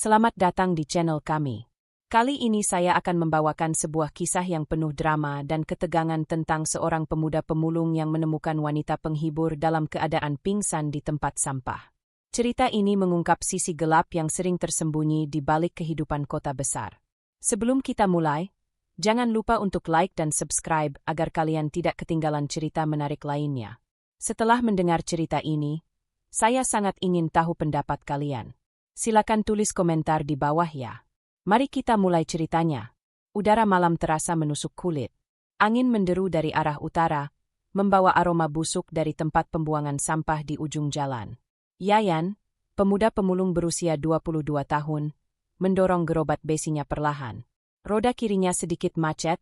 Selamat datang di channel kami. Kali ini saya akan membawakan sebuah kisah yang penuh drama dan ketegangan tentang seorang pemuda pemulung yang menemukan wanita penghibur dalam keadaan pingsan di tempat sampah. Cerita ini mengungkap sisi gelap yang sering tersembunyi di balik kehidupan kota besar. Sebelum kita mulai, jangan lupa untuk like dan subscribe agar kalian tidak ketinggalan cerita menarik lainnya. Setelah mendengar cerita ini, saya sangat ingin tahu pendapat kalian. Silakan tulis komentar di bawah ya. Mari kita mulai ceritanya. Udara malam terasa menusuk kulit. Angin menderu dari arah utara, membawa aroma busuk dari tempat pembuangan sampah di ujung jalan. Yayan, pemuda pemulung berusia 22 tahun, mendorong gerobak besinya perlahan. Roda kirinya sedikit macet,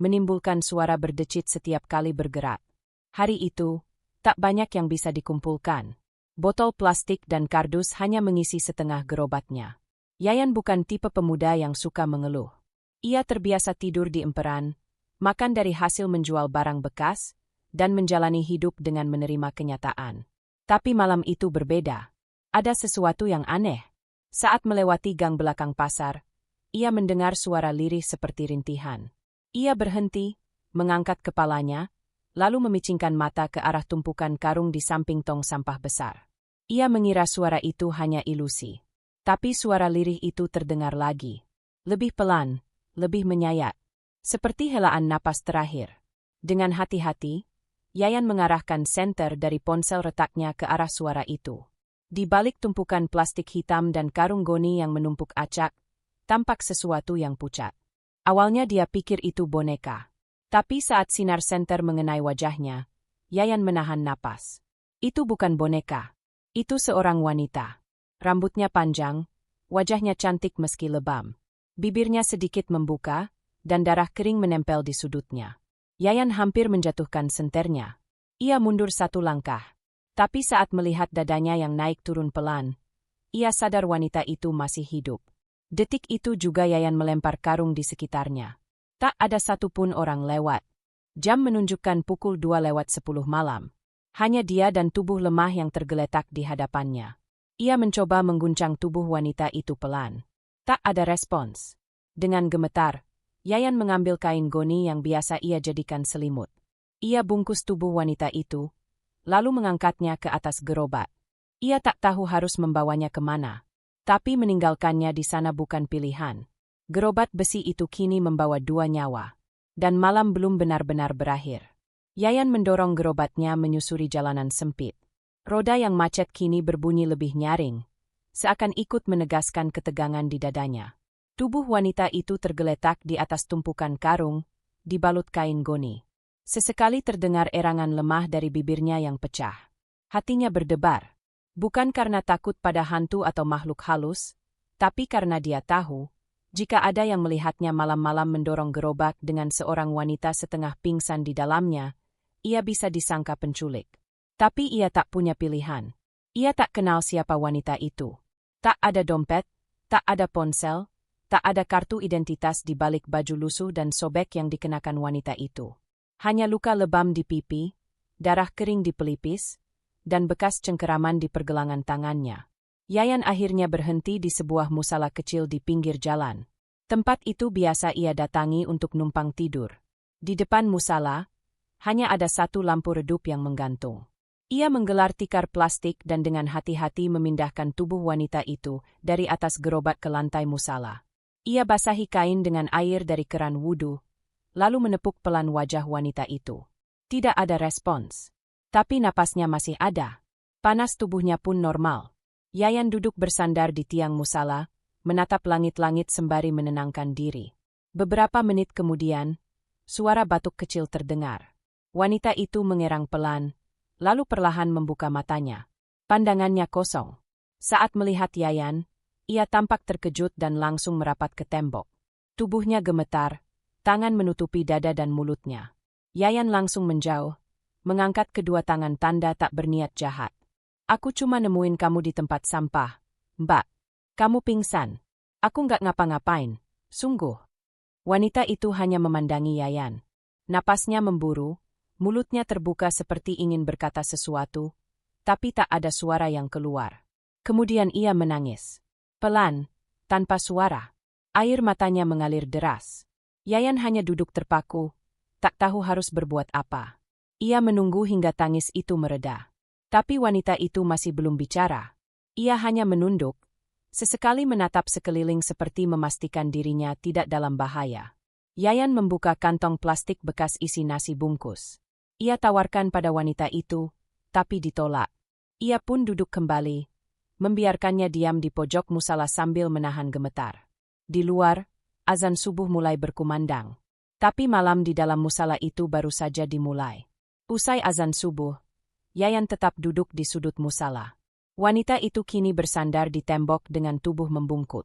menimbulkan suara berdecit setiap kali bergerak. Hari itu, tak banyak yang bisa dikumpulkan. Botol plastik dan kardus hanya mengisi setengah gerobaknya. Yayan bukan tipe pemuda yang suka mengeluh. Ia terbiasa tidur di emperan, makan dari hasil menjual barang bekas, dan menjalani hidup dengan menerima kenyataan. Tapi malam itu berbeda. Ada sesuatu yang aneh. Saat melewati gang belakang pasar, ia mendengar suara lirih seperti rintihan. Ia berhenti, mengangkat kepalanya, lalu memicingkan mata ke arah tumpukan karung di samping tong sampah besar. Ia mengira suara itu hanya ilusi. Tapi suara lirih itu terdengar lagi. Lebih pelan, lebih menyayat. Seperti helaan napas terakhir. Dengan hati-hati, Yayan mengarahkan senter dari ponsel retaknya ke arah suara itu. Di balik tumpukan plastik hitam dan karung goni yang menumpuk acak, tampak sesuatu yang pucat. Awalnya dia pikir itu boneka. Tapi saat sinar senter mengenai wajahnya, Yayan menahan napas. Itu bukan boneka. Itu seorang wanita. Rambutnya panjang, wajahnya cantik meski lebam. Bibirnya sedikit membuka, dan darah kering menempel di sudutnya. Yayan hampir menjatuhkan senternya. Ia mundur satu langkah. Tapi saat melihat dadanya yang naik turun pelan, ia sadar wanita itu masih hidup. Detik itu juga Yayan melempar karung di sekitarnya. Tak ada satupun orang lewat. Jam menunjukkan pukul 2:10 malam. Hanya dia dan tubuh lemah yang tergeletak di hadapannya. Ia mencoba mengguncang tubuh wanita itu pelan. Tak ada respons. Dengan gemetar, Yayan mengambil kain goni yang biasa ia jadikan selimut. Ia bungkus tubuh wanita itu, lalu mengangkatnya ke atas gerobak. Ia tak tahu harus membawanya kemana. Tapi meninggalkannya di sana bukan pilihan. Gerobak besi itu kini membawa 2 nyawa. Dan malam belum benar-benar berakhir. Yayan mendorong gerobaknya menyusuri jalanan sempit. Roda yang macet kini berbunyi lebih nyaring, seakan ikut menegaskan ketegangan di dadanya. Tubuh wanita itu tergeletak di atas tumpukan karung, dibalut kain goni. Sesekali terdengar erangan lemah dari bibirnya yang pecah. Hatinya berdebar, bukan karena takut pada hantu atau makhluk halus, tapi karena dia tahu, jika ada yang melihatnya malam-malam mendorong gerobak dengan seorang wanita setengah pingsan di dalamnya, ia bisa disangka penculik. Tapi ia tak punya pilihan. Ia tak kenal siapa wanita itu. Tak ada dompet, tak ada ponsel, tak ada kartu identitas di balik baju lusuh dan sobek yang dikenakan wanita itu. Hanya luka lebam di pipi, darah kering di pelipis, dan bekas cengkeraman di pergelangan tangannya. Yayan akhirnya berhenti di sebuah musala kecil di pinggir jalan. Tempat itu biasa ia datangi untuk numpang tidur. Di depan musala, hanya ada satu lampu redup yang menggantung. Ia menggelar tikar plastik dan dengan hati-hati memindahkan tubuh wanita itu dari atas gerobak ke lantai musala. Ia basahi kain dengan air dari keran wudu, lalu menepuk pelan wajah wanita itu. Tidak ada respons. Tapi napasnya masih ada. Panas tubuhnya pun normal. Yayan duduk bersandar di tiang musala, menatap langit-langit sembari menenangkan diri. Beberapa menit kemudian, suara batuk kecil terdengar. Wanita itu mengerang pelan, lalu perlahan membuka matanya. Pandangannya kosong. Saat melihat Yayan, ia tampak terkejut dan langsung merapat ke tembok. Tubuhnya gemetar, tangan menutupi dada dan mulutnya. Yayan langsung menjauh, mengangkat kedua tangan tanda tak berniat jahat. Aku cuma nemuin kamu di tempat sampah, Mbak. Kamu pingsan. Aku nggak ngapa-ngapain, sungguh. Wanita itu hanya memandangi Yayan. Napasnya memburu, mulutnya terbuka seperti ingin berkata sesuatu, tapi tak ada suara yang keluar. Kemudian ia menangis. Pelan, tanpa suara. Air matanya mengalir deras. Yayan hanya duduk terpaku, tak tahu harus berbuat apa. Ia menunggu hingga tangis itu mereda. Tapi wanita itu masih belum bicara. Ia hanya menunduk, sesekali menatap sekeliling seperti memastikan dirinya tidak dalam bahaya. Yayan membuka kantong plastik bekas isi nasi bungkus. Ia tawarkan pada wanita itu, tapi ditolak. Ia pun duduk kembali, membiarkannya diam di pojok musala sambil menahan gemetar. Di luar, azan subuh mulai berkumandang. Tapi malam di dalam musala itu baru saja dimulai. Usai azan subuh, Yayan tetap duduk di sudut musala. Wanita itu kini bersandar di tembok dengan tubuh membungkuk.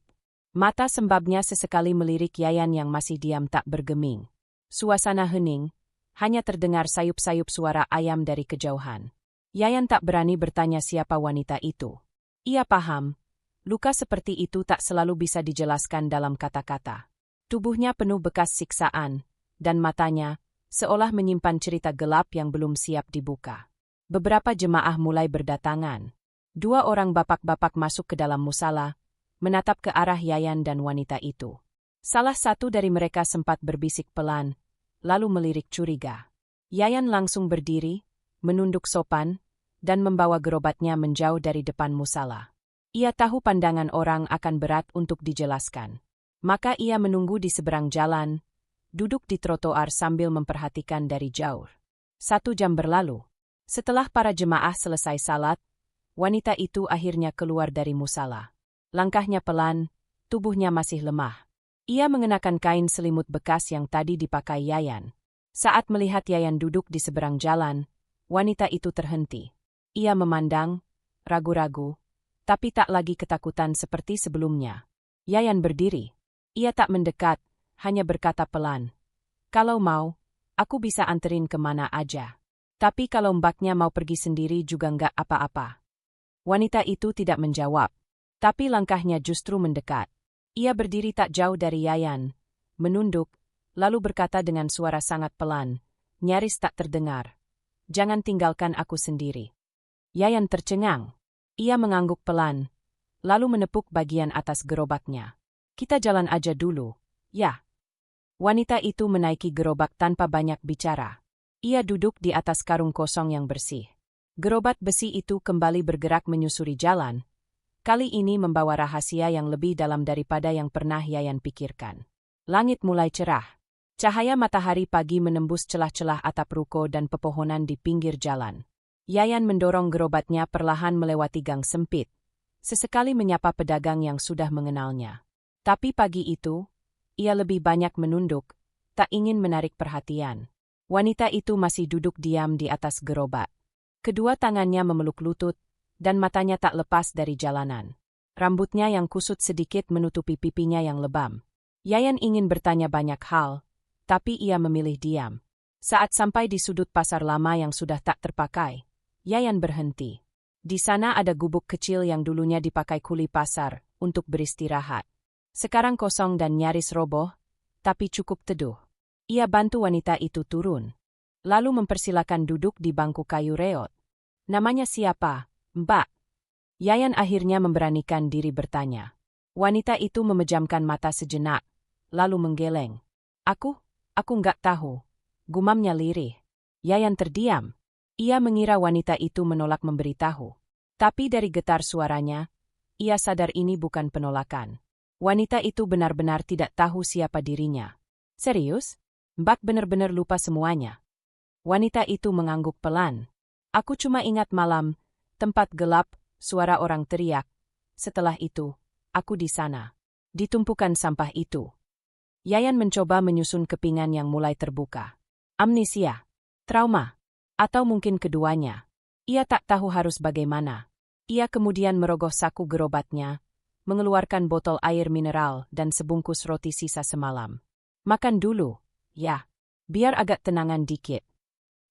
Mata sembabnya sesekali melirik Yayan yang masih diam tak bergeming. Suasana hening, hanya terdengar sayup-sayup suara ayam dari kejauhan. Yayan tak berani bertanya siapa wanita itu. Ia paham, luka seperti itu tak selalu bisa dijelaskan dalam kata-kata. Tubuhnya penuh bekas siksaan, dan matanya seolah menyimpan cerita gelap yang belum siap dibuka. Beberapa jemaah mulai berdatangan. 2 orang bapak-bapak masuk ke dalam musala, menatap ke arah Yayan dan wanita itu. Salah satu dari mereka sempat berbisik pelan, lalu melirik curiga. Yayan langsung berdiri, menunduk sopan, dan membawa gerobaknya menjauh dari depan musala. Ia tahu pandangan orang akan berat untuk dijelaskan. Maka ia menunggu di seberang jalan, duduk di trotoar sambil memperhatikan dari jauh. 1 jam berlalu. Setelah para jemaah selesai salat, wanita itu akhirnya keluar dari musala. Langkahnya pelan, tubuhnya masih lemah. Ia mengenakan kain selimut bekas yang tadi dipakai Yayan. Saat melihat Yayan duduk di seberang jalan, wanita itu terhenti. Ia memandang, ragu-ragu, tapi tak lagi ketakutan seperti sebelumnya. Yayan berdiri. Ia tak mendekat, hanya berkata pelan, "Kalau mau, aku bisa anterin kemana aja. Tapi kalau mbaknya mau pergi sendiri juga nggak apa-apa." Wanita itu tidak menjawab, tapi langkahnya justru mendekat. Ia berdiri tak jauh dari Yayan, menunduk, lalu berkata dengan suara sangat pelan, nyaris tak terdengar, "Jangan tinggalkan aku sendiri." Yayan tercengang. Ia mengangguk pelan, lalu menepuk bagian atas gerobaknya. "Kita jalan aja dulu, ya." Wanita itu menaiki gerobak tanpa banyak bicara. Ia duduk di atas karung kosong yang bersih. Gerobak besi itu kembali bergerak menyusuri jalan, kali ini membawa rahasia yang lebih dalam daripada yang pernah Yayan pikirkan. Langit mulai cerah. Cahaya matahari pagi menembus celah-celah atap ruko dan pepohonan di pinggir jalan. Yayan mendorong gerobaknya perlahan melewati gang sempit, sesekali menyapa pedagang yang sudah mengenalnya. Tapi pagi itu, ia lebih banyak menunduk, tak ingin menarik perhatian. Wanita itu masih duduk diam di atas gerobak. Kedua tangannya memeluk lutut, dan matanya tak lepas dari jalanan. Rambutnya yang kusut sedikit menutupi pipinya yang lebam. Yayan ingin bertanya banyak hal, tapi ia memilih diam. Saat sampai di sudut pasar lama yang sudah tak terpakai, Yayan berhenti. Di sana ada gubuk kecil yang dulunya dipakai kuli pasar untuk beristirahat. Sekarang kosong dan nyaris roboh, tapi cukup teduh. Ia bantu wanita itu turun, lalu mempersilakan duduk di bangku kayu reot. "Namanya siapa, Mbak?" Yayan akhirnya memberanikan diri bertanya. Wanita itu memejamkan mata sejenak, lalu menggeleng. Aku nggak tahu," gumamnya lirih. Yayan terdiam. Ia mengira wanita itu menolak memberitahu. Tapi dari getar suaranya, ia sadar ini bukan penolakan. Wanita itu benar-benar tidak tahu siapa dirinya. "Serius? Mbak benar-benar lupa semuanya?" Wanita itu mengangguk pelan. "Aku cuma ingat malam, tempat gelap, suara orang teriak. Setelah itu, aku di sana, di tumpukan sampah itu." Yayan mencoba menyusun kepingan yang mulai terbuka. Amnesia, trauma, atau mungkin keduanya. Ia tak tahu harus bagaimana. Ia kemudian merogoh saku gerobaknya, mengeluarkan botol air mineral dan sebungkus roti sisa semalam. "Makan dulu, ya, biar agak tenangan dikit."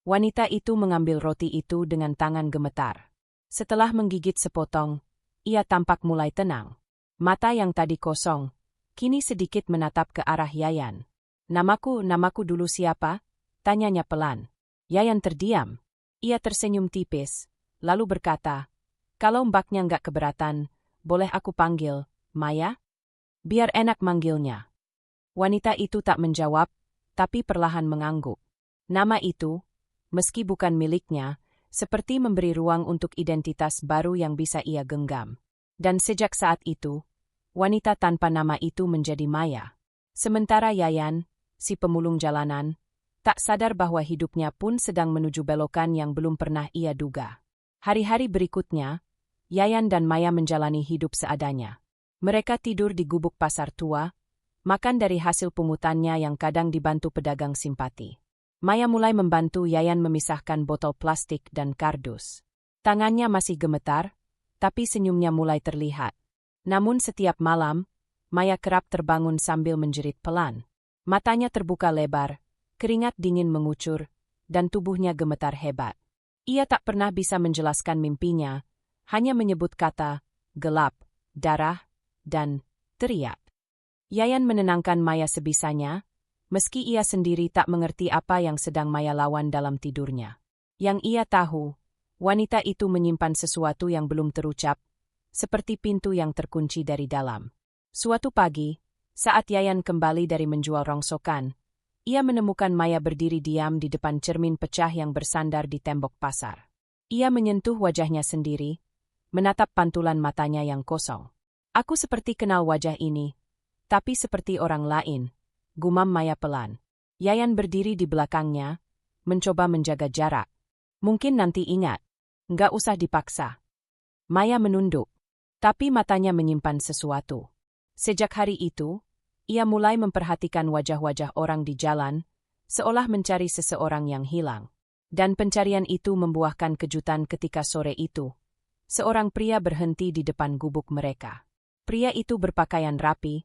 Wanita itu mengambil roti itu dengan tangan gemetar. Setelah menggigit sepotong, ia tampak mulai tenang. Mata yang tadi kosong, kini sedikit menatap ke arah Yayan. Namaku dulu siapa?" tanyanya pelan. Yayan terdiam. Ia tersenyum tipis, lalu berkata, "Kalau mbaknya nggak keberatan, boleh aku panggil Maya?" Biar enak manggilnya. Wanita itu tak menjawab, tapi perlahan mengangguk. Nama itu, meski bukan miliknya, seperti memberi ruang untuk identitas baru yang bisa ia genggam. Dan sejak saat itu, wanita tanpa nama itu menjadi Maya. Sementara Yayan, si pemulung jalanan, tak sadar bahwa hidupnya pun sedang menuju belokan yang belum pernah ia duga. Hari-hari berikutnya, Yayan dan Maya menjalani hidup seadanya. Mereka tidur di gubuk pasar tua, makan dari hasil pungutannya yang kadang dibantu pedagang simpati. Maya mulai membantu Yayan memisahkan botol plastik dan kardus. Tangannya masih gemetar, tapi senyumnya mulai terlihat. Namun setiap malam, Maya kerap terbangun sambil menjerit pelan. Matanya terbuka lebar, keringat dingin mengucur, dan tubuhnya gemetar hebat. Ia tak pernah bisa menjelaskan mimpinya, hanya menyebut kata, gelap, darah, dan teriak. Yayan menenangkan Maya sebisanya, meski ia sendiri tak mengerti apa yang sedang Maya lawan dalam tidurnya. Yang ia tahu, wanita itu menyimpan sesuatu yang belum terucap, seperti pintu yang terkunci dari dalam. Suatu pagi, saat Yayan kembali dari menjual rongsokan, ia menemukan Maya berdiri diam di depan cermin pecah yang bersandar di tembok pasar. Ia menyentuh wajahnya sendiri, menatap pantulan matanya yang kosong. Aku seperti kenal wajah ini, tapi seperti orang lain, gumam Maya pelan. Yayan berdiri di belakangnya, mencoba menjaga jarak. Mungkin nanti ingat, nggak usah dipaksa. Maya menunduk, tapi matanya menyimpan sesuatu. Sejak hari itu, ia mulai memperhatikan wajah-wajah orang di jalan, seolah mencari seseorang yang hilang. Dan pencarian itu membuahkan kejutan ketika sore itu. Seorang pria berhenti di depan gubuk mereka. Pria itu berpakaian rapi,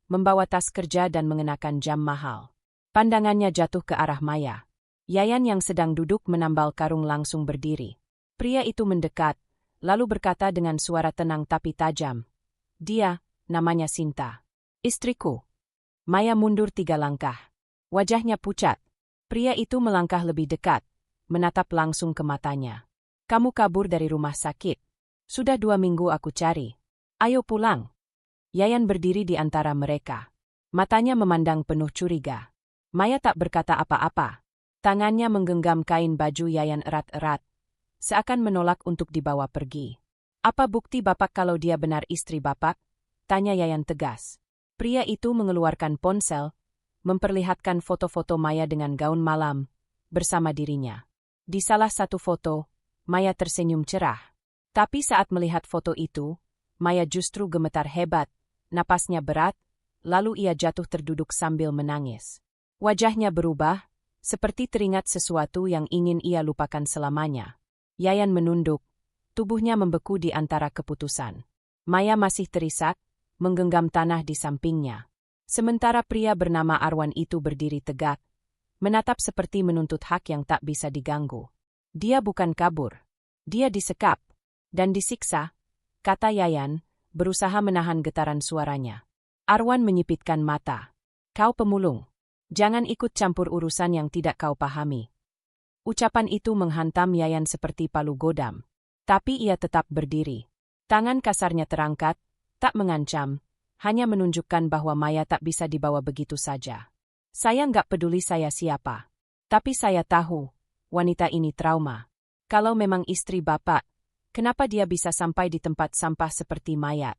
membawa tas kerja dan mengenakan jam mahal. Pandangannya jatuh ke arah Maya. Yayan yang sedang duduk menambal karung langsung berdiri. Pria itu mendekat, lalu berkata dengan suara tenang tapi tajam. Dia, namanya Sinta. Istriku. Maya mundur 3 langkah. Wajahnya pucat. Pria itu melangkah lebih dekat, menatap langsung ke matanya. Kamu kabur dari rumah sakit. Sudah 2 minggu aku cari. Ayo pulang. Yayan berdiri di antara mereka. Matanya memandang penuh curiga. Maya tak berkata apa-apa. Tangannya menggenggam kain baju Yayan erat-erat, seakan menolak untuk dibawa pergi. Apa bukti Bapak kalau dia benar istri Bapak? Tanya Yayan tegas. Pria itu mengeluarkan ponsel, memperlihatkan foto-foto Maya dengan gaun malam, bersama dirinya. Di salah satu foto, Maya tersenyum cerah. Tapi saat melihat foto itu, Maya justru gemetar hebat, napasnya berat, lalu ia jatuh terduduk sambil menangis. Wajahnya berubah, seperti teringat sesuatu yang ingin ia lupakan selamanya. Yayan menunduk, tubuhnya membeku di antara keputusan. Maya masih terisak, menggenggam tanah di sampingnya. Sementara pria bernama Arwan itu berdiri tegak, menatap seperti menuntut hak yang tak bisa diganggu. Dia bukan kabur. Dia disekap dan disiksa, kata Yayan, berusaha menahan getaran suaranya. Arwan menyipitkan mata. Kau pemulung. Jangan ikut campur urusan yang tidak kau pahami. Ucapan itu menghantam Yayan seperti palu godam. Tapi ia tetap berdiri. Tangan kasarnya terangkat, tak mengancam, hanya menunjukkan bahwa Maya tak bisa dibawa begitu saja. Saya nggak peduli saya siapa. Tapi saya tahu, wanita ini trauma. Kalau memang istri Bapak, kenapa dia bisa sampai di tempat sampah seperti mayat?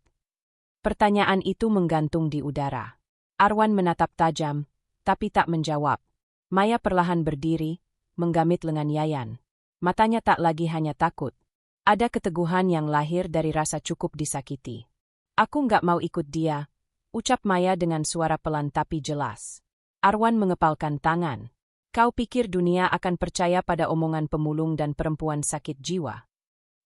Pertanyaan itu menggantung di udara. Arwan menatap tajam, tapi tak menjawab. Maya perlahan berdiri, menggamit lengan Yayan. Matanya tak lagi hanya takut. Ada keteguhan yang lahir dari rasa cukup disakiti. Aku nggak mau ikut dia, ucap Maya dengan suara pelan tapi jelas. Arwan mengepalkan tangan. Kau pikir dunia akan percaya pada omongan pemulung dan perempuan sakit jiwa?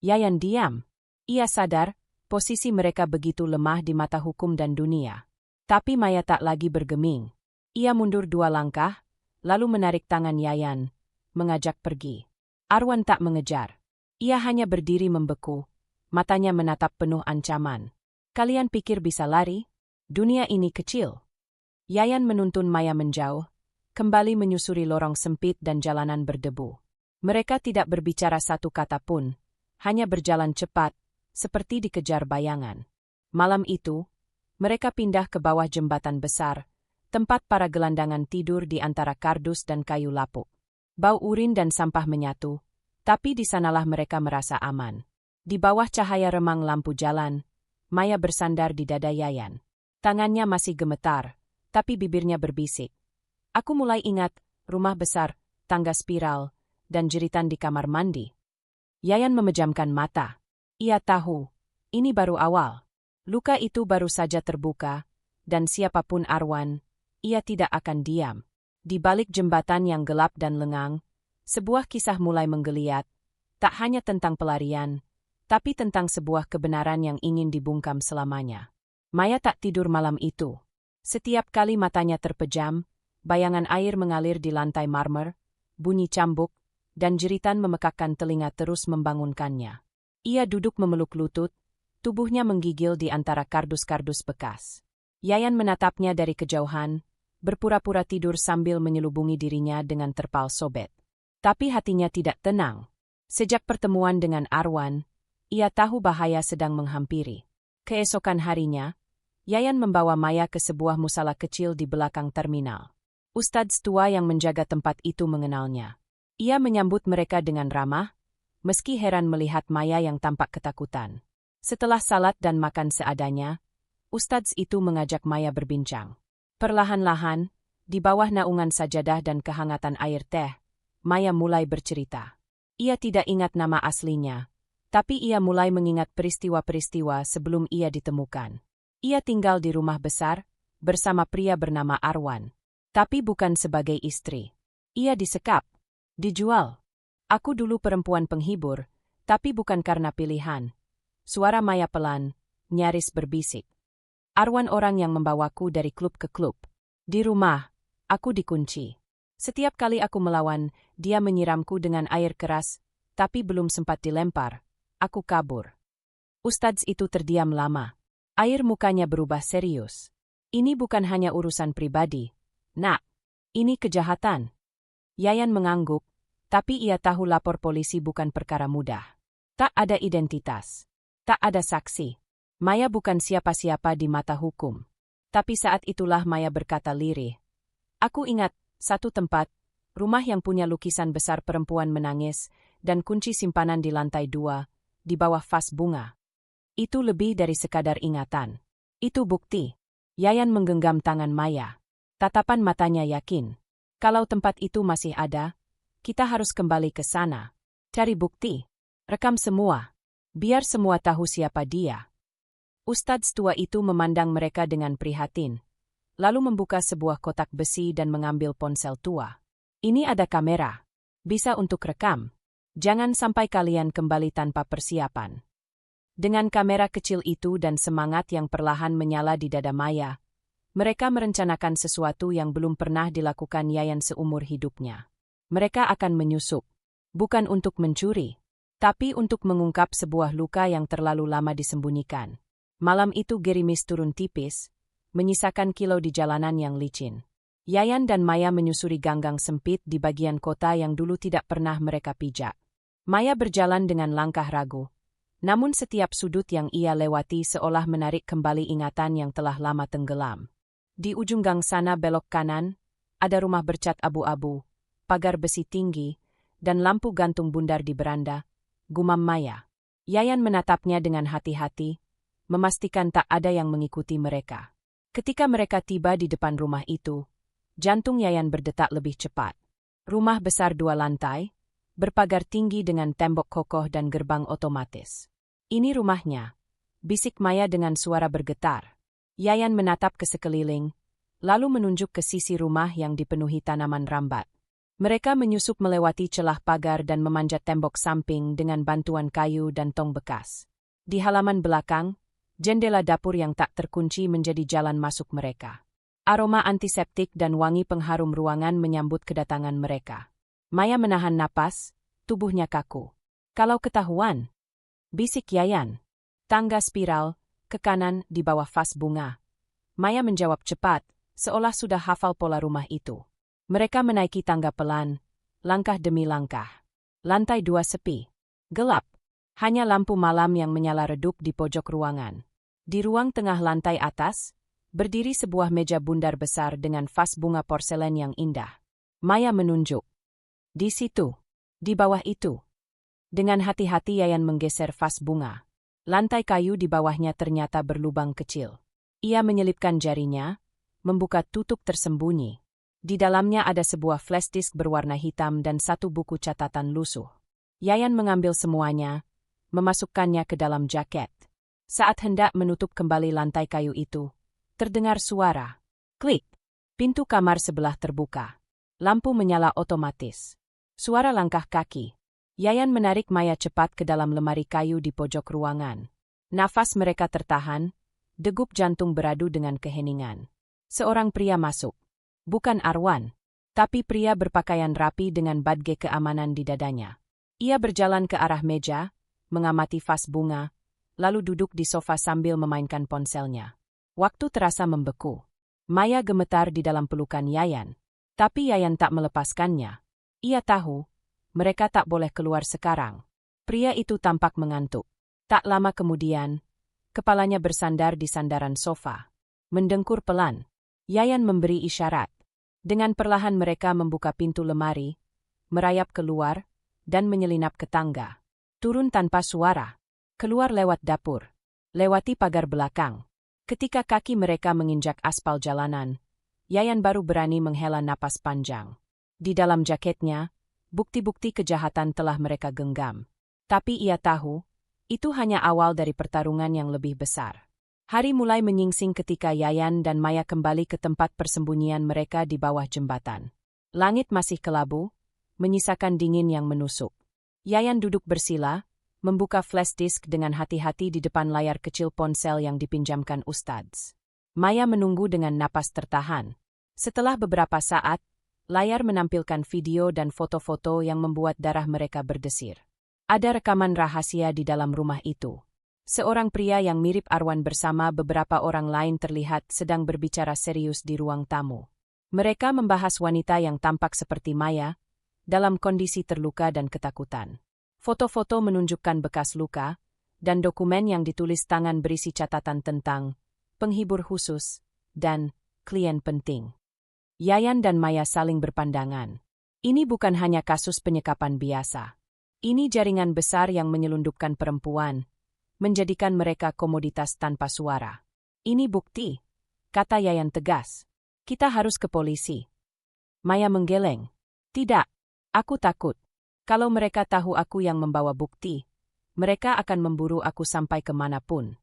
Yayan diam. Ia sadar, posisi mereka begitu lemah di mata hukum dan dunia. Tapi Maya tak lagi bergeming. Ia mundur 2 langkah, lalu menarik tangan Yayan, mengajak pergi. Arwan tak mengejar. Ia hanya berdiri membeku, matanya menatap penuh ancaman. Kalian pikir bisa lari? Dunia ini kecil. Yayan menuntun Maya menjauh, kembali menyusuri lorong sempit dan jalanan berdebu. Mereka tidak berbicara satu kata pun, hanya berjalan cepat, seperti dikejar bayangan. Malam itu, Mereka pindah ke bawah jembatan besar, tempat para gelandangan tidur di antara kardus dan kayu lapuk. Bau urin dan sampah menyatu, tapi di sanalah mereka merasa aman. Di bawah cahaya remang lampu jalan, Maya bersandar di dada Yayan. Tangannya masih gemetar, tapi bibirnya berbisik. Aku mulai ingat rumah besar, tangga spiral, dan jeritan di kamar mandi. Yayan memejamkan mata. Ia tahu, ini baru awal. Luka itu baru saja terbuka, dan siapapun Arwan, ia tidak akan diam. Di balik jembatan yang gelap dan lengang, sebuah kisah mulai menggeliat, tak hanya tentang pelarian, tapi tentang sebuah kebenaran yang ingin dibungkam selamanya. Maya tak tidur malam itu. Setiap kali matanya terpejam, bayangan air mengalir di lantai marmer, bunyi cambuk, dan jeritan memekakkan telinga terus membangunkannya. Ia duduk memeluk lutut, tubuhnya menggigil di antara kardus-kardus bekas. Yayan menatapnya dari kejauhan, berpura-pura tidur sambil menyelubungi dirinya dengan terpal sobek. Tapi hatinya tidak tenang. Sejak pertemuan dengan Arwan, ia tahu bahaya sedang menghampiri. Keesokan harinya, Yayan membawa Maya ke sebuah musala kecil di belakang terminal. Ustadz tua yang menjaga tempat itu mengenalnya. Ia menyambut mereka dengan ramah, meski heran melihat Maya yang tampak ketakutan. Setelah salat dan makan seadanya, ustadz itu mengajak Maya berbincang. Perlahan-lahan, di bawah naungan sajadah dan kehangatan air teh, Maya mulai bercerita. Ia tidak ingat nama aslinya, tapi ia mulai mengingat peristiwa-peristiwa sebelum ia ditemukan. Ia tinggal di rumah besar, bersama pria bernama Arwan. Tapi bukan sebagai istri. Ia disekap, dijual. Aku dulu perempuan penghibur, tapi bukan karena pilihan. Suara Maya pelan, nyaris berbisik. Arwan orang yang membawaku dari klub ke klub. Di rumah, aku dikunci. Setiap kali aku melawan, dia menyiramku dengan air keras, tapi belum sempat dilempar. Aku kabur. Ustadz itu terdiam lama. Air mukanya berubah serius. Ini bukan hanya urusan pribadi. Nak, ini kejahatan. Yayan mengangguk, tapi ia tahu lapor polisi bukan perkara mudah. Tak ada identitas. Tak ada saksi. Maya bukan siapa-siapa di mata hukum. Tapi saat itulah Maya berkata lirih. Aku ingat, satu tempat, rumah yang punya lukisan besar perempuan menangis, dan kunci simpanan di lantai 2, di bawah vas bunga. Itu lebih dari sekadar ingatan. Itu bukti. Yayan menggenggam tangan Maya. Tatapan matanya yakin. Kalau tempat itu masih ada, kita harus kembali ke sana. Cari bukti. Rekam semua. Biar semua tahu siapa dia. Ustadz tua itu memandang mereka dengan prihatin. Lalu membuka sebuah kotak besi dan mengambil ponsel tua. Ini ada kamera. Bisa untuk rekam. Jangan sampai kalian kembali tanpa persiapan. Dengan kamera kecil itu dan semangat yang perlahan menyala di dada Maya, mereka merencanakan sesuatu yang belum pernah dilakukan Yayan seumur hidupnya. Mereka akan menyusup. Bukan untuk mencuri, tapi untuk mengungkap sebuah luka yang terlalu lama disembunyikan. Malam itu gerimis turun tipis, menyisakan kilau di jalanan yang licin. Yayan dan Maya menyusuri ganggang sempit di bagian kota yang dulu tidak pernah mereka pijak. Maya berjalan dengan langkah ragu, namun setiap sudut yang ia lewati seolah menarik kembali ingatan yang telah lama tenggelam. Di ujung gang sana belok kanan, ada rumah bercat abu-abu, pagar besi tinggi, dan lampu gantung bundar di beranda, gumam Maya. Yayan menatapnya dengan hati-hati, memastikan tak ada yang mengikuti mereka. Ketika mereka tiba di depan rumah itu, jantung Yayan berdetak lebih cepat. Rumah besar 2 lantai, berpagar tinggi dengan tembok kokoh dan gerbang otomatis. Ini rumahnya, bisik Maya dengan suara bergetar. Yayan menatap ke sekeliling, lalu menunjuk ke sisi rumah yang dipenuhi tanaman rambat. Mereka menyusup melewati celah pagar dan memanjat tembok samping dengan bantuan kayu dan tong bekas. Di halaman belakang, jendela dapur yang tak terkunci menjadi jalan masuk mereka. Aroma antiseptik dan wangi pengharum ruangan menyambut kedatangan mereka. Maya menahan napas, tubuhnya kaku. Kalau ketahuan, bisik Yayan. Tangga spiral, ke kanan di bawah vas bunga. Maya menjawab cepat, seolah sudah hafal pola rumah itu. Mereka menaiki tangga pelan, langkah demi langkah. Lantai 2 sepi. Gelap. Hanya lampu malam yang menyala redup di pojok ruangan. Di ruang tengah lantai atas, berdiri sebuah meja bundar besar dengan vas bunga porselen yang indah. Maya menunjuk. Di situ. Di bawah itu. Dengan hati-hati Yayan menggeser vas bunga. Lantai kayu di bawahnya ternyata berlubang kecil. Ia menyelipkan jarinya, membuka tutup tersembunyi. Di dalamnya ada sebuah flash disk berwarna hitam dan satu buku catatan lusuh. Yayan mengambil semuanya, memasukkannya ke dalam jaket. Saat hendak menutup kembali lantai kayu itu, terdengar suara. Klik. Pintu kamar sebelah terbuka. Lampu menyala otomatis. Suara langkah kaki. Yayan menarik Maya cepat ke dalam lemari kayu di pojok ruangan. Nafas mereka tertahan, degup jantung beradu dengan keheningan. Seorang pria masuk. Bukan Arwan, tapi pria berpakaian rapi dengan badge keamanan di dadanya. Ia berjalan ke arah meja, mengamati vas bunga, lalu duduk di sofa sambil memainkan ponselnya. Waktu terasa membeku. Maya gemetar di dalam pelukan Yayan. Tapi Yayan tak melepaskannya. Ia tahu, mereka tak boleh keluar sekarang. Pria itu tampak mengantuk. Tak lama kemudian, kepalanya bersandar di sandaran sofa. Mendengkur pelan. Yayan memberi isyarat. Dengan perlahan mereka membuka pintu lemari, merayap keluar, dan menyelinap ke tangga. Turun tanpa suara. Keluar lewat dapur. Lewati pagar belakang. Ketika kaki mereka menginjak aspal jalanan, Yayan baru berani menghela napas panjang. Di dalam jaketnya, bukti-bukti kejahatan telah mereka genggam. Tapi ia tahu, itu hanya awal dari pertarungan yang lebih besar. Hari mulai menyingsing ketika Yayan dan Maya kembali ke tempat persembunyian mereka di bawah jembatan. Langit masih kelabu, menyisakan dingin yang menusuk. Yayan duduk bersila, membuka flash disk dengan hati-hati di depan layar kecil ponsel yang dipinjamkan Ustadz. Maya menunggu dengan napas tertahan. Setelah beberapa saat, layar menampilkan video dan foto-foto yang membuat darah mereka berdesir. Ada rekaman rahasia di dalam rumah itu. Seorang pria yang mirip Arwan bersama beberapa orang lain terlihat sedang berbicara serius di ruang tamu. Mereka membahas wanita yang tampak seperti Maya, dalam kondisi terluka dan ketakutan. Foto-foto menunjukkan bekas luka, dan dokumen yang ditulis tangan berisi catatan tentang penghibur khusus dan klien penting. Yayan dan Maya saling berpandangan. Ini bukan hanya kasus penyekapan biasa. Ini jaringan besar yang menyelundupkan perempuan, menjadikan mereka komoditas tanpa suara. Ini bukti, kata Yayan tegas. Kita harus ke polisi. Maya menggeleng. Tidak, aku takut. Kalau mereka tahu aku yang membawa bukti, mereka akan memburu aku sampai kemanapun.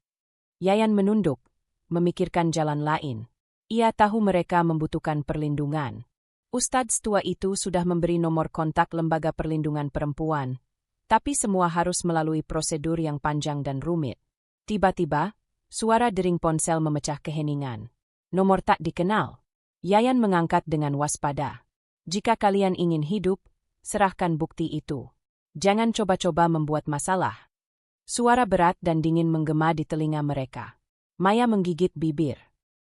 Yayan menunduk, memikirkan jalan lain. Ia tahu mereka membutuhkan perlindungan. Ustadz tua itu sudah memberi nomor kontak Lembaga Perlindungan Perempuan, tapi semua harus melalui prosedur yang panjang dan rumit. Tiba-tiba, suara dering ponsel memecah keheningan. Nomor tak dikenal. Yayan mengangkat dengan waspada. Jika kalian ingin hidup, serahkan bukti itu. Jangan coba-coba membuat masalah. Suara berat dan dingin menggema di telinga mereka. Maya menggigit bibir.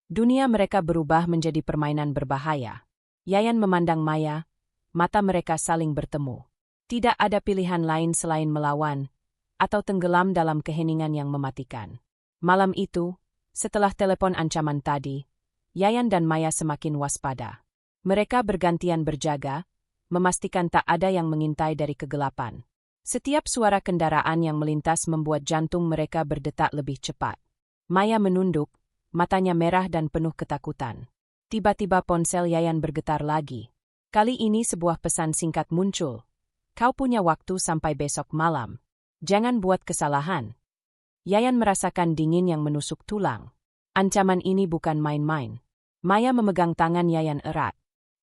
Dunia mereka berubah menjadi permainan berbahaya. Yayan memandang Maya, mata mereka saling bertemu. Tidak ada pilihan lain selain melawan, atau tenggelam dalam keheningan yang mematikan. Malam itu, setelah telepon ancaman tadi, Yayan dan Maya semakin waspada. Mereka bergantian berjaga, memastikan tak ada yang mengintai dari kegelapan. Setiap suara kendaraan yang melintas membuat jantung mereka berdetak lebih cepat. Maya menunduk, matanya merah dan penuh ketakutan. Tiba-tiba ponsel Yayan bergetar lagi. Kali ini sebuah pesan singkat muncul. Kau punya waktu sampai besok malam. Jangan buat kesalahan. Yayan merasakan dingin yang menusuk tulang. Ancaman ini bukan main-main. Maya memegang tangan Yayan erat.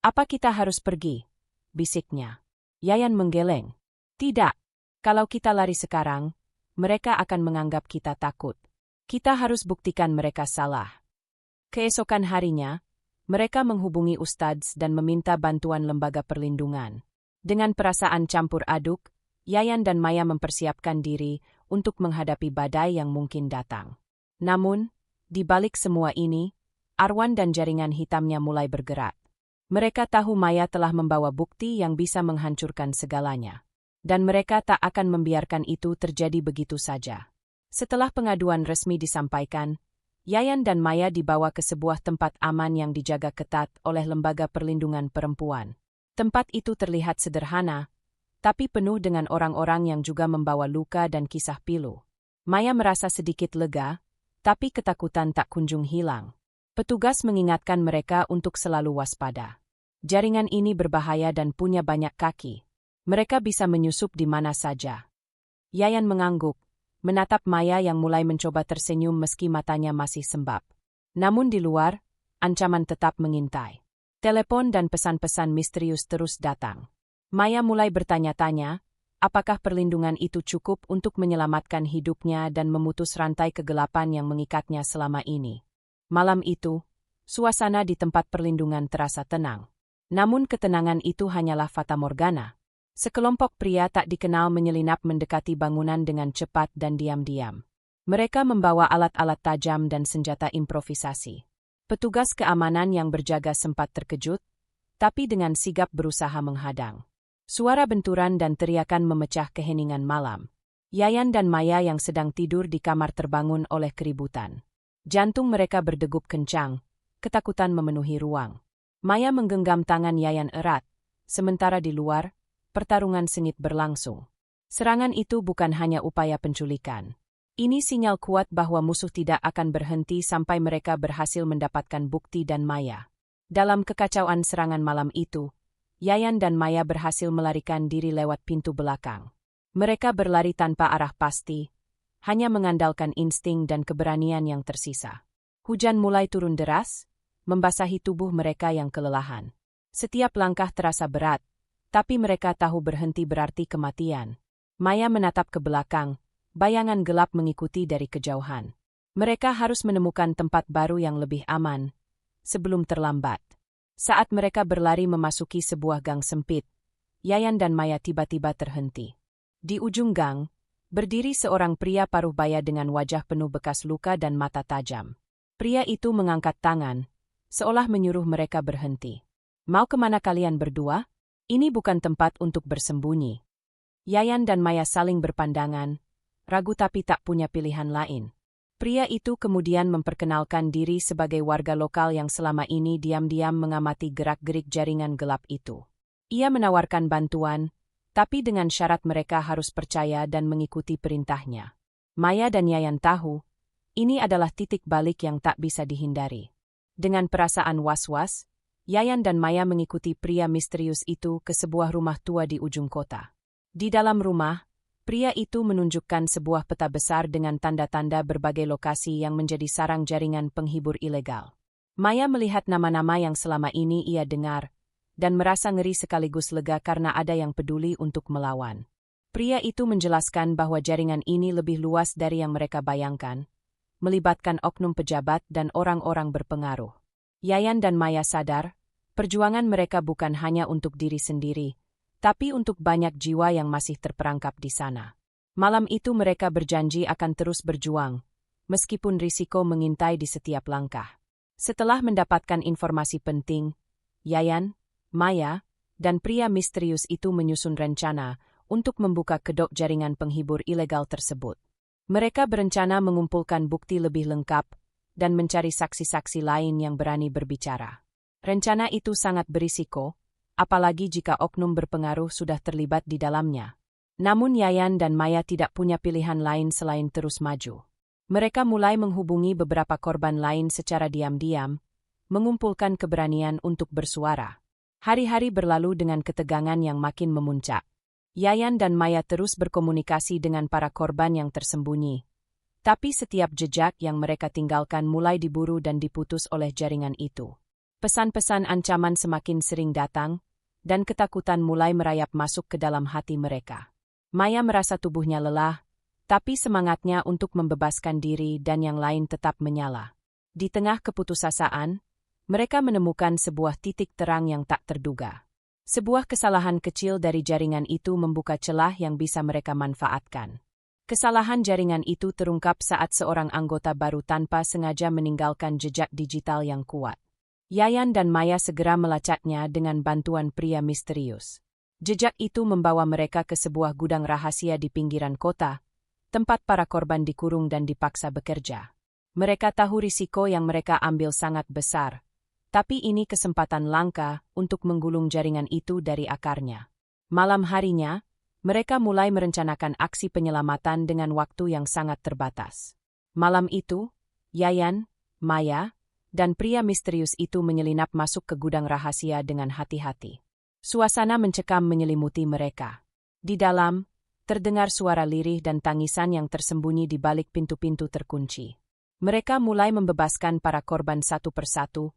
Apa kita harus pergi? Bisiknya. Yayan menggeleng. Tidak. Kalau kita lari sekarang, mereka akan menganggap kita takut. Kita harus buktikan mereka salah. Keesokan harinya, mereka menghubungi Ustadz dan meminta bantuan lembaga perlindungan. Dengan perasaan campur aduk, Yayan dan Maya mempersiapkan diri untuk menghadapi badai yang mungkin datang. Namun, di balik semua ini, Arwan dan jaringan hitamnya mulai bergerak. Mereka tahu Maya telah membawa bukti yang bisa menghancurkan segalanya. Dan mereka tak akan membiarkan itu terjadi begitu saja. Setelah pengaduan resmi disampaikan, Yayan dan Maya dibawa ke sebuah tempat aman yang dijaga ketat oleh Lembaga Perlindungan Perempuan. Tempat itu terlihat sederhana, tapi penuh dengan orang-orang yang juga membawa luka dan kisah pilu. Maya merasa sedikit lega, tapi ketakutan tak kunjung hilang. Petugas mengingatkan mereka untuk selalu waspada. Jaringan ini berbahaya dan punya banyak kaki. Mereka bisa menyusup di mana saja. Yayan mengangguk, menatap Maya yang mulai mencoba tersenyum meski matanya masih sembab. Namun di luar, ancaman tetap mengintai. Telepon dan pesan-pesan misterius terus datang. Maya mulai bertanya-tanya, apakah perlindungan itu cukup untuk menyelamatkan hidupnya dan memutus rantai kegelapan yang mengikatnya selama ini. Malam itu, suasana di tempat perlindungan terasa tenang. Namun ketenangan itu hanyalah fatamorgana. Sekelompok pria tak dikenal menyelinap mendekati bangunan dengan cepat dan diam-diam. Mereka membawa alat-alat tajam dan senjata improvisasi. Petugas keamanan yang berjaga sempat terkejut, tapi dengan sigap berusaha menghadang. Suara benturan dan teriakan memecah keheningan malam. Yayan dan Maya yang sedang tidur di kamar terbangun oleh keributan. Jantung mereka berdegup kencang, ketakutan memenuhi ruang. Maya menggenggam tangan Yayan erat, sementara di luar, pertarungan sengit berlangsung. Serangan itu bukan hanya upaya penculikan. Ini sinyal kuat bahwa musuh tidak akan berhenti sampai mereka berhasil mendapatkan bukti dan Maya. Dalam kekacauan serangan malam itu, Yayan dan Maya berhasil melarikan diri lewat pintu belakang. Mereka berlari tanpa arah pasti, hanya mengandalkan insting dan keberanian yang tersisa. Hujan mulai turun deras, membasahi tubuh mereka yang kelelahan. Setiap langkah terasa berat, tapi mereka tahu berhenti berarti kematian. Maya menatap ke belakang, bayangan gelap mengikuti dari kejauhan. Mereka harus menemukan tempat baru yang lebih aman, sebelum terlambat. Saat mereka berlari memasuki sebuah gang sempit, Yayan dan Maya tiba-tiba terhenti. Di ujung gang, berdiri seorang pria paruh baya dengan wajah penuh bekas luka dan mata tajam. Pria itu mengangkat tangan, seolah menyuruh mereka berhenti. Mau kemana kalian berdua? Ini bukan tempat untuk bersembunyi. Yayan dan Maya saling berpandangan, ragu tapi tak punya pilihan lain. Pria itu kemudian memperkenalkan diri sebagai warga lokal yang selama ini diam-diam mengamati gerak-gerik jaringan gelap itu. Ia menawarkan bantuan, tapi dengan syarat mereka harus percaya dan mengikuti perintahnya. Maya dan Yayan tahu, ini adalah titik balik yang tak bisa dihindari. Dengan perasaan was-was, Yayan dan Maya mengikuti pria misterius itu ke sebuah rumah tua di ujung kota. Di dalam rumah, pria itu menunjukkan sebuah peta besar dengan tanda-tanda berbagai lokasi yang menjadi sarang jaringan penghibur ilegal. Maya melihat nama-nama yang selama ini ia dengar, dan merasa ngeri sekaligus lega karena ada yang peduli untuk melawan. Pria itu menjelaskan bahwa jaringan ini lebih luas dari yang mereka bayangkan, melibatkan oknum pejabat dan orang-orang berpengaruh. Yayan dan Maya sadar, perjuangan mereka bukan hanya untuk diri sendiri, tapi untuk banyak jiwa yang masih terperangkap di sana. Malam itu mereka berjanji akan terus berjuang, meskipun risiko mengintai di setiap langkah. Setelah mendapatkan informasi penting, Yayan, Maya, dan pria misterius itu menyusun rencana untuk membuka kedok jaringan penghibur ilegal tersebut. Mereka berencana mengumpulkan bukti lebih lengkap dan mencari saksi-saksi lain yang berani berbicara. Rencana itu sangat berisiko, apalagi jika oknum berpengaruh sudah terlibat di dalamnya. Namun Yayan dan Maya tidak punya pilihan lain selain terus maju. Mereka mulai menghubungi beberapa korban lain secara diam-diam, mengumpulkan keberanian untuk bersuara. Hari-hari berlalu dengan ketegangan yang makin memuncak. Yayan dan Maya terus berkomunikasi dengan para korban yang tersembunyi. Tapi setiap jejak yang mereka tinggalkan mulai diburu dan diputus oleh jaringan itu. Pesan-pesan ancaman semakin sering datang, dan ketakutan mulai merayap masuk ke dalam hati mereka. Maya merasa tubuhnya lelah, tapi semangatnya untuk membebaskan diri dan yang lain tetap menyala. Di tengah keputusasaan, mereka menemukan sebuah titik terang yang tak terduga. Sebuah kesalahan kecil dari jaringan itu membuka celah yang bisa mereka manfaatkan. Kesalahan jaringan itu terungkap saat seorang anggota baru tanpa sengaja meninggalkan jejak digital yang kuat. Yayan dan Maya segera melacaknya dengan bantuan pria misterius. Jejak itu membawa mereka ke sebuah gudang rahasia di pinggiran kota, tempat para korban dikurung dan dipaksa bekerja. Mereka tahu risiko yang mereka ambil sangat besar, tapi ini kesempatan langka untuk menggulung jaringan itu dari akarnya. Malam harinya, mereka mulai merencanakan aksi penyelamatan dengan waktu yang sangat terbatas. Malam itu, Yayan, Maya, dan pria misterius itu menyelinap masuk ke gudang rahasia dengan hati-hati. Suasana mencekam menyelimuti mereka. Di dalam, terdengar suara lirih dan tangisan yang tersembunyi di balik pintu-pintu terkunci. Mereka mulai membebaskan para korban satu persatu,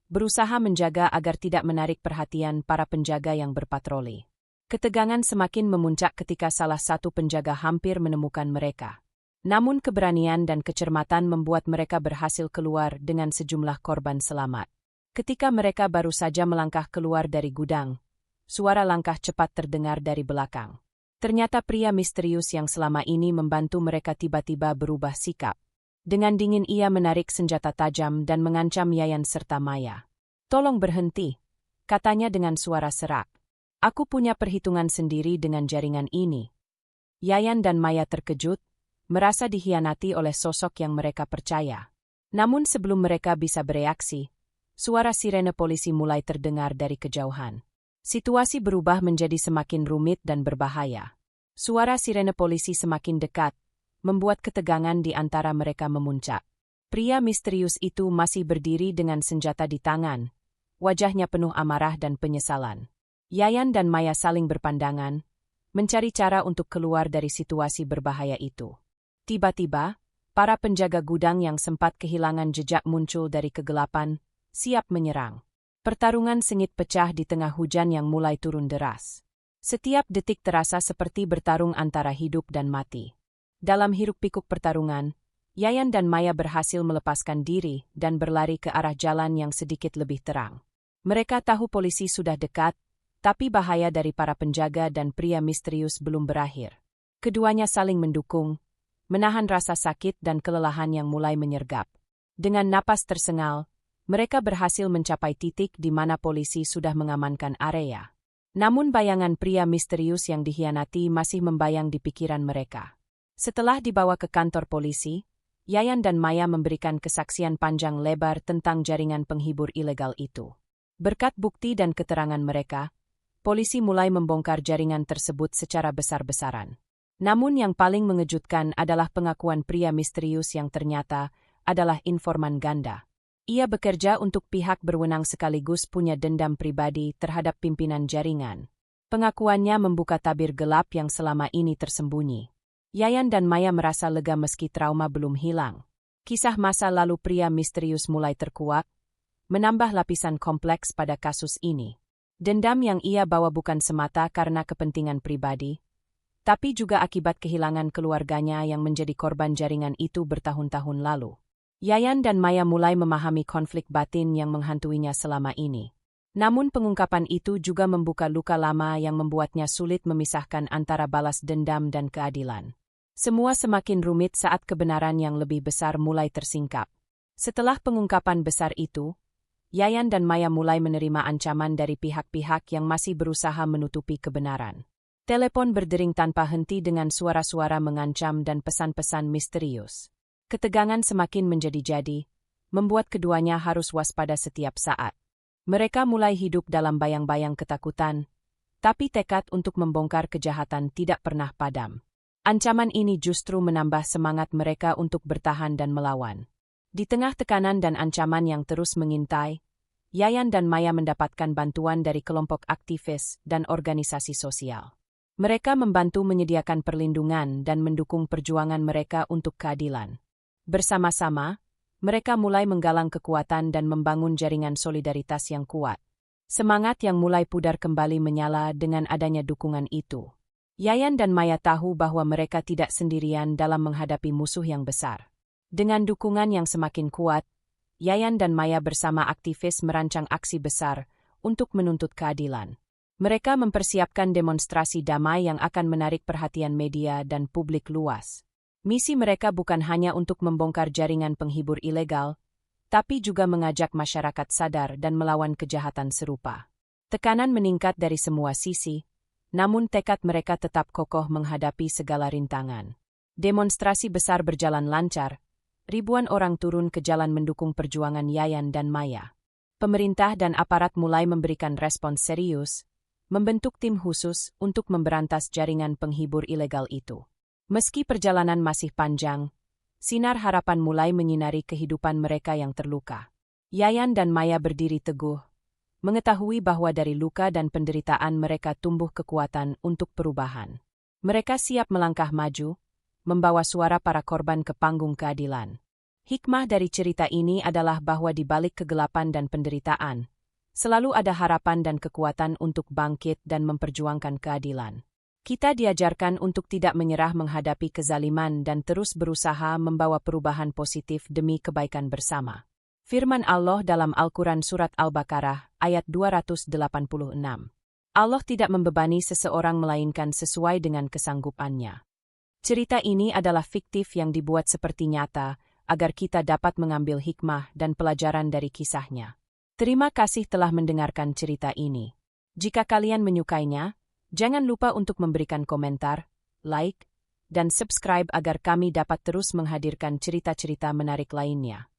berusaha menjaga agar tidak menarik perhatian para penjaga yang berpatroli. Ketegangan semakin memuncak ketika salah satu penjaga hampir menemukan mereka. Namun keberanian dan kecermatan membuat mereka berhasil keluar dengan sejumlah korban selamat. Ketika mereka baru saja melangkah keluar dari gudang, suara langkah cepat terdengar dari belakang. Ternyata pria misterius yang selama ini membantu mereka tiba-tiba berubah sikap. Dengan dingin ia menarik senjata tajam dan mengancam Yayan serta Maya. "Tolong berhenti," katanya dengan suara serak. "Aku punya perhitungan sendiri dengan jaringan ini." Yayan dan Maya terkejut, merasa dikhianati oleh sosok yang mereka percaya. Namun sebelum mereka bisa bereaksi, suara sirene polisi mulai terdengar dari kejauhan. Situasi berubah menjadi semakin rumit dan berbahaya. Suara sirene polisi semakin dekat, membuat ketegangan di antara mereka memuncak. Pria misterius itu masih berdiri dengan senjata di tangan, wajahnya penuh amarah dan penyesalan. Yayan dan Maya saling berpandangan, mencari cara untuk keluar dari situasi berbahaya itu. Tiba-tiba, para penjaga gudang yang sempat kehilangan jejak muncul dari kegelapan, siap menyerang. Pertarungan sengit pecah di tengah hujan yang mulai turun deras. Setiap detik terasa seperti bertarung antara hidup dan mati. Dalam hiruk-pikuk pertarungan, Yayan dan Maya berhasil melepaskan diri dan berlari ke arah jalan yang sedikit lebih terang. Mereka tahu polisi sudah dekat, tapi bahaya dari para penjaga dan pria misterius belum berakhir. Keduanya saling mendukung, menahan rasa sakit dan kelelahan yang mulai menyergap. Dengan napas tersengal, mereka berhasil mencapai titik di mana polisi sudah mengamankan area. Namun bayangan pria misterius yang dikhianati masih membayang di pikiran mereka. Setelah dibawa ke kantor polisi, Yayan dan Maya memberikan kesaksian panjang lebar tentang jaringan penghibur ilegal itu. Berkat bukti dan keterangan mereka, polisi mulai membongkar jaringan tersebut secara besar-besaran. Namun yang paling mengejutkan adalah pengakuan pria misterius yang ternyata adalah informan ganda. Ia bekerja untuk pihak berwenang sekaligus punya dendam pribadi terhadap pimpinan jaringan. Pengakuannya membuka tabir gelap yang selama ini tersembunyi. Yayan dan Maya merasa lega meski trauma belum hilang. Kisah masa lalu pria misterius mulai terkuak, menambah lapisan kompleks pada kasus ini. Dendam yang ia bawa bukan semata karena kepentingan pribadi, tapi juga akibat kehilangan keluarganya yang menjadi korban jaringan itu bertahun-tahun lalu. Yayan dan Maya mulai memahami konflik batin yang menghantuinya selama ini. Namun pengungkapan itu juga membuka luka lama yang membuatnya sulit memisahkan antara balas dendam dan keadilan. Semua semakin rumit saat kebenaran yang lebih besar mulai tersingkap. Setelah pengungkapan besar itu, Yayan dan Maya mulai menerima ancaman dari pihak-pihak yang masih berusaha menutupi kebenaran. Telepon berdering tanpa henti dengan suara-suara mengancam dan pesan-pesan misterius. Ketegangan semakin menjadi-jadi, membuat keduanya harus waspada setiap saat. Mereka mulai hidup dalam bayang-bayang ketakutan, tapi tekad untuk membongkar kejahatan tidak pernah padam. Ancaman ini justru menambah semangat mereka untuk bertahan dan melawan. Di tengah tekanan dan ancaman yang terus mengintai, Yayan dan Maya mendapatkan bantuan dari kelompok aktivis dan organisasi sosial. Mereka membantu menyediakan perlindungan dan mendukung perjuangan mereka untuk keadilan. Bersama-sama, mereka mulai menggalang kekuatan dan membangun jaringan solidaritas yang kuat. Semangat yang mulai pudar kembali menyala dengan adanya dukungan itu. Yayan dan Maya tahu bahwa mereka tidak sendirian dalam menghadapi musuh yang besar. Dengan dukungan yang semakin kuat, Yayan dan Maya bersama aktivis merancang aksi besar untuk menuntut keadilan. Mereka mempersiapkan demonstrasi damai yang akan menarik perhatian media dan publik luas. Misi mereka bukan hanya untuk membongkar jaringan penghibur ilegal, tapi juga mengajak masyarakat sadar dan melawan kejahatan serupa. Tekanan meningkat dari semua sisi, namun tekad mereka tetap kokoh menghadapi segala rintangan. Demonstrasi besar berjalan lancar, ribuan orang turun ke jalan mendukung perjuangan Yayan dan Maya. Pemerintah dan aparat mulai memberikan respons serius, membentuk tim khusus untuk memberantas jaringan penghibur ilegal itu. Meski perjalanan masih panjang, sinar harapan mulai menyinari kehidupan mereka yang terluka. Yayan dan Maya berdiri teguh, mengetahui bahwa dari luka dan penderitaan mereka tumbuh kekuatan untuk perubahan. Mereka siap melangkah maju, membawa suara para korban ke panggung keadilan. Hikmah dari cerita ini adalah bahwa di balik kegelapan dan penderitaan, selalu ada harapan dan kekuatan untuk bangkit dan memperjuangkan keadilan. Kita diajarkan untuk tidak menyerah menghadapi kezaliman dan terus berusaha membawa perubahan positif demi kebaikan bersama. Firman Allah dalam Al-Quran Surat Al-Baqarah, ayat 286. Allah tidak membebani seseorang melainkan sesuai dengan kesanggupannya. Cerita ini adalah fiktif yang dibuat seperti nyata, agar kita dapat mengambil hikmah dan pelajaran dari kisahnya. Terima kasih telah mendengarkan cerita ini. Jika kalian menyukainya, jangan lupa untuk memberikan komentar, like, dan subscribe agar kami dapat terus menghadirkan cerita-cerita menarik lainnya.